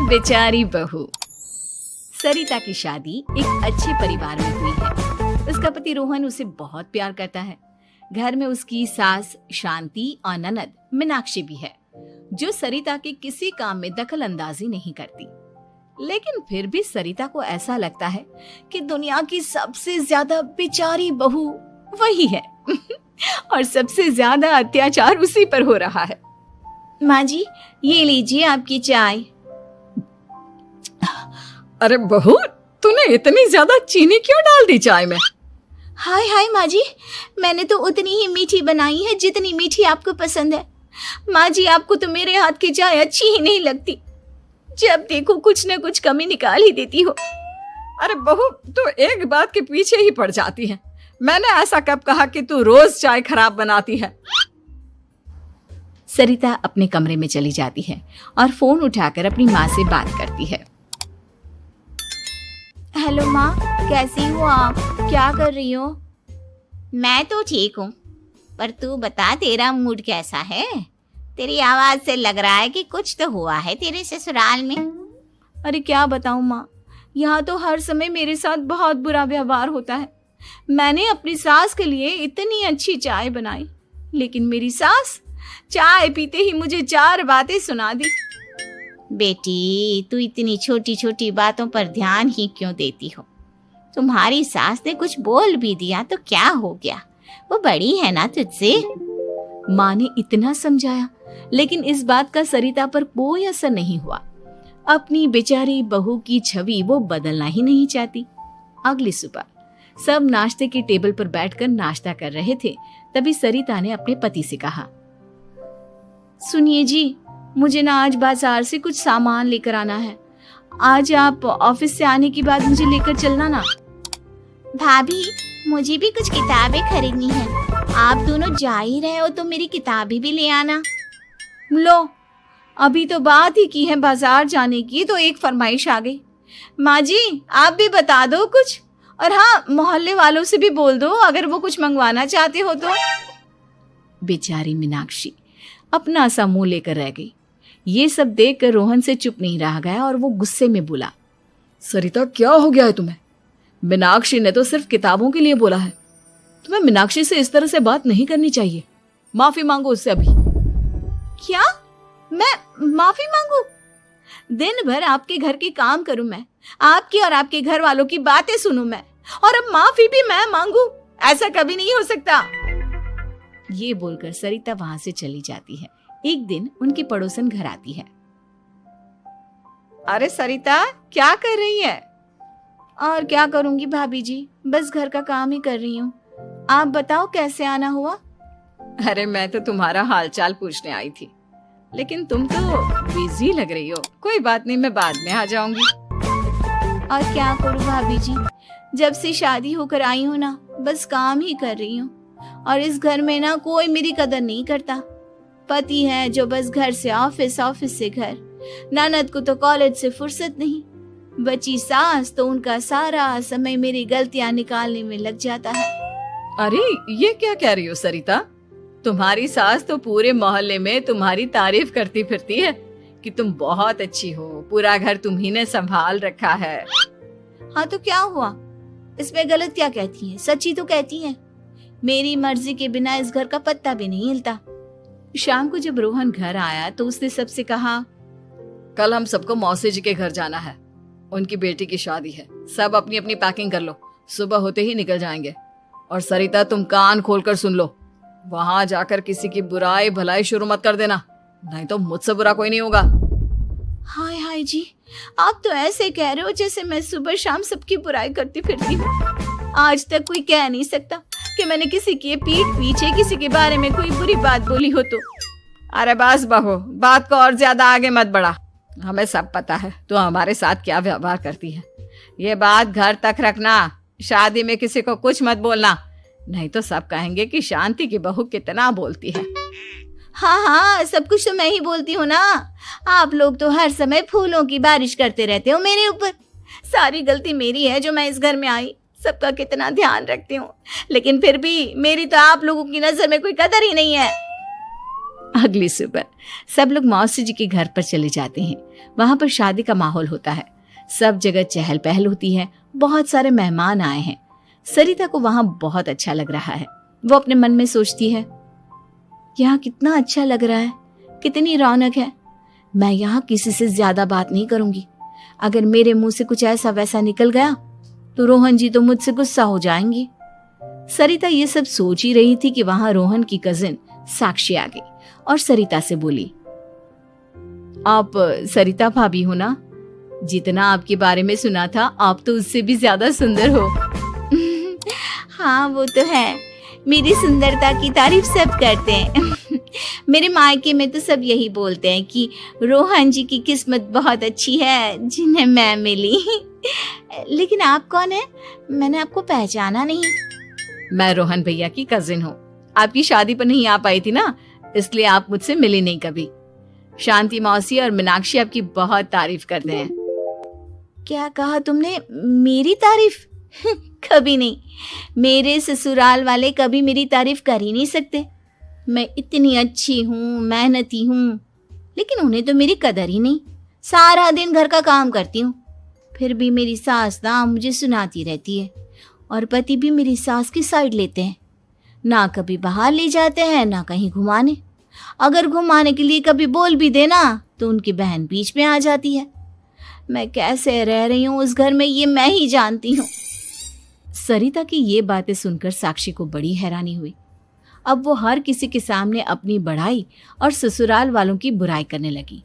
बेचारी बहू। सरिता की शादी एक अच्छे परिवार में हुई है। उसका पति रोहन उसे बहुत प्यार करता है। घर में उसकी सास शांति और ननद मीनाक्षी भी है, जो सरिता के किसी काम में दखल अंदाजी नहीं करती। लेकिन फिर भी सरिता को ऐसा लगता है कि दुनिया की सबसे ज्यादा बेचारी बहू वही है और सबसे ज्यादा अत्याचार उसी पर हो रहा है। माँ जी, ये लीजिए आपकी चाय। अरे बहू, तूने इतनी ज्यादा चीनी क्यों डाल दी चाय में? हाय हाय माँ जी, मैंने तो उतनी ही मीठी बनाई है जितनी मीठी आपको पसंद है। माँ जी, आपको तो मेरे हाथ की चाय अच्छी ही नहीं लगती। जब देखो कुछ न कुछ कमी निकाल ही देती हो। अरे बहू, तू एक बात के पीछे ही पड़ जाती है। मैंने ऐसा कब कहा कि तू रोज चाय खराब बनाती है? सरिता अपने कमरे में चली जाती है और फोन उठाकर अपनी माँ से बात करती है। हेलो माँ, कैसी हो आप? क्या कर रही हो? मैं तो ठीक हूँ, पर तू बता, तेरा मूड कैसा है? तेरी आवाज से लग रहा है कि कुछ तो हुआ है तेरे ससुराल में। अरे क्या बताऊँ माँ, यहाँ तो हर समय मेरे साथ बहुत बुरा व्यवहार होता है। मैंने अपनी सास के लिए इतनी अच्छी चाय बनाई, लेकिन मेरी सास चाय पीते ही मुझे 4 बातें सुना दी। बेटी, तू इतनी छोटी छोटी बातों पर ध्यान ही क्यों देती हो? तुम्हारी सास ने कुछ बोल भी दिया तो क्या हो गया? वो बड़ी है ना तुझसे। माँ ने इतना समझाया, लेकिन इस बात का सरिता पर कोई असर नहीं हुआ। अपनी बेचारी बहू की छवि वो बदलना ही नहीं चाहती। अगली सुबह सब नाश्ते की टेबल पर बैठकर नाश्ता कर रहे थे, तभी सरिता ने अपने पति से कहा, सुनिए जी, मुझे ना आज बाजार से कुछ सामान लेकर आना है। आज आप ऑफिस से आने के बाद मुझे लेकर चलना ना। भाभी, मुझे भी कुछ किताबें खरीदनी है। आप दोनों जा ही रहे हो तो मेरी किताबें भी ले आना। लो, अभी तो बात ही की है बाजार जाने की, तो एक फरमाइश आ गई। माँ जी, आप भी बता दो कुछ, और हाँ, मोहल्ले वालों से भी बोल दो अगर वो कुछ मंगवाना चाहते हो तो। बेचारी मीनाक्षी अपना सा मुंह लेकर रह गई। ये सब देखकर रोहन से चुप नहीं रह गया और वो गुस्से में बोला, सरिता, क्या हो गया है तुम्हें? मीनाक्षी ने तो सिर्फ किताबों के लिए बोला है। तुम्हें मीनाक्षी से इस तरह से बात नहीं करनी चाहिए। माफी मांगो उससे अभी। क्या? मैं माफी मांगू? दिन भर आपके घर के काम करूं मैं, आपकी और आपके घर वालों की बातें सुनूं मैं, और अब माफी भी मैं मांगू? ऐसा कभी नहीं हो सकता। ये बोलकर सरिता वहां से चली जाती है। एक दिन उनकी पड़ोसन घर आती है। अरे सरिता, क्या कर रही है? और क्या करूंगी भाभी जी, बस घर का काम ही कर रही हूँ। आप बताओ कैसे आना हुआ? अरे मैं तो तुम्हारा हालचाल पूछने आई थी, लेकिन तुम तो बिजी लग रही हो। कोई बात नहीं, मैं बाद में आ जाऊंगी। और क्या करूँ भाभी जी, जब से शादी होकर आई हूँ ना, बस काम ही कर रही हूँ। और इस घर में ना कोई मेरी कदर नहीं करता। पति है जो बस घर से ऑफिस, ऑफिस से घर। ननद को तो कॉलेज से फुर्सत नहीं। बची सास तो उनका सारा समय मेरी गलतियां निकालने में लग जाता है। अरे ये क्या कह रही हो सरिता? तुम्हारी सास तो पूरे मोहल्ले में तुम्हारी तारीफ करती फिरती है कि तुम बहुत अच्छी हो, पूरा घर तुम्ही ने संभाल रखा है। हाँ तो क्या हुआ? इसमें गलत क्या कहती है? सच्ची तो कहती है। मेरी मर्जी के बिना इस घर का पत्ता भी नहीं हिलता। शाम को जब रोहन घर आया तो उसने सबसे कहा, कल हम सबको मौसी जी के घर जाना है। उनकी बेटी की शादी है। सब अपनी अपनी पैकिंग कर लो, सुबह होते ही निकल जाएंगे। और सरिता, तुम कान खोलकर सुन लो, वहां जाकर किसी की बुराई भलाई शुरू मत कर देना, नहीं तो मुझसे बुरा कोई नहीं होगा। हाय हाय जी, आप तो ऐसे कह रहे हो जैसे मैं सुबह शाम सबकी बुराई करती फिरती हूँ। आज तक कोई कह नहीं सकता कि मैंने किसी के पीठ पीछे किसी के बारे में कोई बुरी बात बोली हो तो। अरे बस बहू, बात को और ज्यादा आगे मत बढ़ा। हमें सब पता है तो हमारे साथ क्या व्यवहार करती है। ये बात घर तक रखना, शादी में किसी को कुछ मत बोलना, नहीं तो सब कहेंगे कि शांति की बहू कितना बोलती है। हाँ हाँ, सब कुछ तो मैं ही बोलती हूँ ना। आप लोग तो हर समय फूलों की बारिश करते रहते हो मेरे ऊपर। सारी गलती मेरी है जो मैं इस घर में आई। सबका कितना ध्यान रखती हूँ, लेकिन फिर भी मेरी तो आप लोगों की नजर में कोई कदर ही नहीं है। अगली सुबह सब लोग मौसी जी के घर पर चले जाते हैं। वहां पर शादी का माहौल होता है, सब जगह चहल पहल होती है, बहुत सारे मेहमान आए हैं। सरिता को वहां बहुत अच्छा लग रहा है। वो अपने मन में सोचती है, यहाँ कितना अच्छा लग रहा है, कितनी रौनक है। मैं यहाँ किसी से ज्यादा बात नहीं करूंगी। अगर मेरे मुंह से कुछ ऐसा वैसा निकल गया तो रोहन जी तो मुझसे गुस्सा हो जाएंगी। सरिता ये सब सोच ही रही थी कि वहां रोहन की कजिन साक्षी आ गई और सरिता से बोली, आप सरिता भाभी हो ना? जितना आपके बारे में सुना था आप तो उससे भी ज्यादा सुंदर हो। हाँ वो तो है, मेरी सुंदरता की तारीफ सब करते हैं। मेरे मायके में तो सब यही बोलते हैं कि रोहन जी की किस्मत बहुत अच्छी है जिन्हें मैं मिली। लेकिन आप कौन है? मैंने आपको पहचाना नहीं। मैं रोहन भैया की कजिन हूँ। आपकी शादी पर नहीं आ पाई थी ना, इसलिए आप मुझसे मिली नहीं कभी। शांति मौसी और मीनाक्षी आपकी बहुत तारीफ करते हैं। क्या कहा तुमने? मेरी तारीफ? कभी नहीं। मेरे ससुराल वाले कभी मेरी तारीफ कर ही नहीं सकते। मैं इतनी अच्छी हूँ, मेहनती हूँ, लेकिन उन्हें तो मेरी कदर ही नहीं। सारा दिन घर का काम करती हूँ, फिर भी मेरी सास ना मुझे सुनाती रहती है और पति भी मेरी सास की साइड लेते हैं। ना कभी बाहर ले जाते हैं, ना कहीं घुमाने। अगर घुमाने के लिए कभी बोल भी देना तो उनकी बहन बीच में आ जाती है। मैं कैसे रह रही हूँ उस घर में, ये मैं ही जानती हूँ। सरिता की ये बातें सुनकर साक्षी को बड़ी हैरानी हुई। अब वो हर किसी के सामने अपनी बढ़ाई और ससुराल वालों की बुराई करने लगी।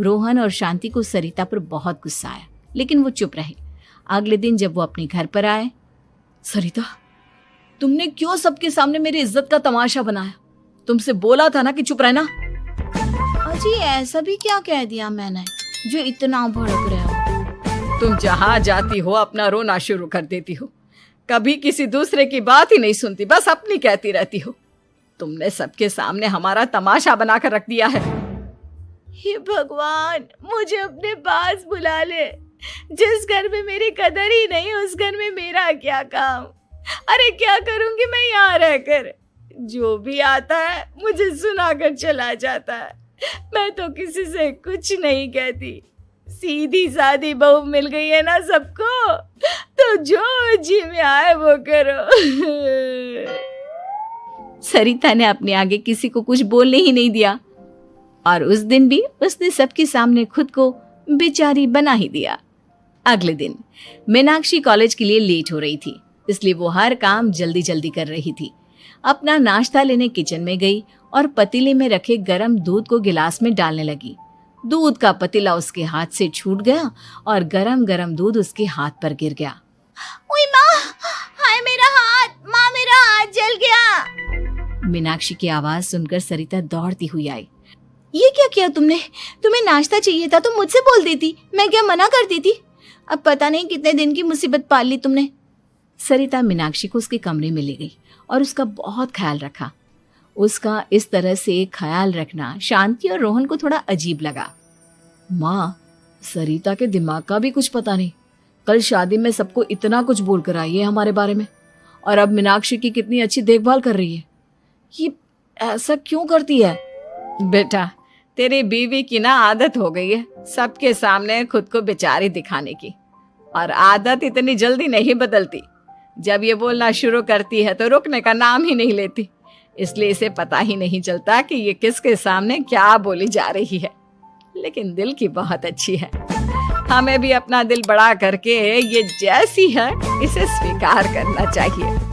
रोहन और शांति को सरिता पर बहुत गुस्सा आया, लेकिन वो चुप रहे। अगले दिन जब वो अपने घर पर आए, सरिता, तुमने क्यों सबके सामने मेरी इज्जत का तमाशा बनाया? तुमसे बोला था ना कि चुप रहना। अजी ऐसा भी क्या कह दिया मैंने जो इतना भड़क रहे हो? तुम जहाँ जाती हो अपना रोना शुरू कर देती हो, कभी किसी दूसरे की बात ही नहीं सुनती, बस अपनी कहती रहती हो। तुमने सबके सामने हमारा तमाशा बनाकर रख दिया है। हे भगवान, मुझे अपने पास बुला ले। जिस घर में मेरी कदर ही नहीं उस घर में मेरा क्या काम? अरे क्या करूंगी मैं यहाँ रहकर? जो भी आता है मुझे सुनाकर चला जाता है। मैं तो किसी से कुछ नहीं कहती। सीधी सादी बहू मिल गई है ना सबको, तो जो जी में आए वो करो। सरिता ने अपने आगे किसी को कुछ बोलने ही नहीं दिया और उस दिन भी उसने सबके सामने खुद को बेचारी बना ही दिया। अगले दिन मीनाक्षी कॉलेज के लिए लेट हो रही थी, इसलिए वो हर काम जल्दी जल्दी कर रही थी। अपना नाश्ता लेने किचन में गई और पतीले में रखे गरम दूध को गिलास में डालने लगी। दूध का पतीला उसके हाथ से छूट गया और गरम गरम दूध उसके हाथ पर गिर गया। ओए माँ, हाय मेरा हाथ, माँ मेरा हाथ जल गया। मीनाक्षी की आवाज सुनकर सरिता दौड़ती हुई आई। ये क्या किया तुमने? तुम्हें नाश्ता चाहिए था तो मुझसे बोल देती, मैं क्या मना करती थी? अब पता नहीं कितने दिन की मुसीबत पाल ली तुमने। सरिता मीनाक्षी को उसके कमरे में ले गई और उसका बहुत ख्याल रखा। उसका इस तरह से ख्याल रखना शांति और रोहन को थोड़ा अजीब लगा। माँ, सरिता के दिमाग का भी कुछ पता नहीं। कल शादी में सबको इतना कुछ बोल कर आई है हमारे बारे में, और अब मीनाक्षी की कितनी अच्छी देखभाल कर रही है। ये ऐसा क्यों करती है? बेटा, तेरी बीवी की ना आदत हो गई है सबके सामने खुद को बेचारी दिखाने की, और आदत इतनी जल्दी नहीं बदलती। जब ये बोलना शुरू करती है तो रुकने का नाम ही नहीं लेती, इसलिए इसे पता ही नहीं चलता कि ये किसके सामने क्या बोली जा रही है। लेकिन दिल की बहुत अच्छी है। हमें भी अपना दिल बड़ा करके ये जैसी है इसे स्वीकार करना चाहिए।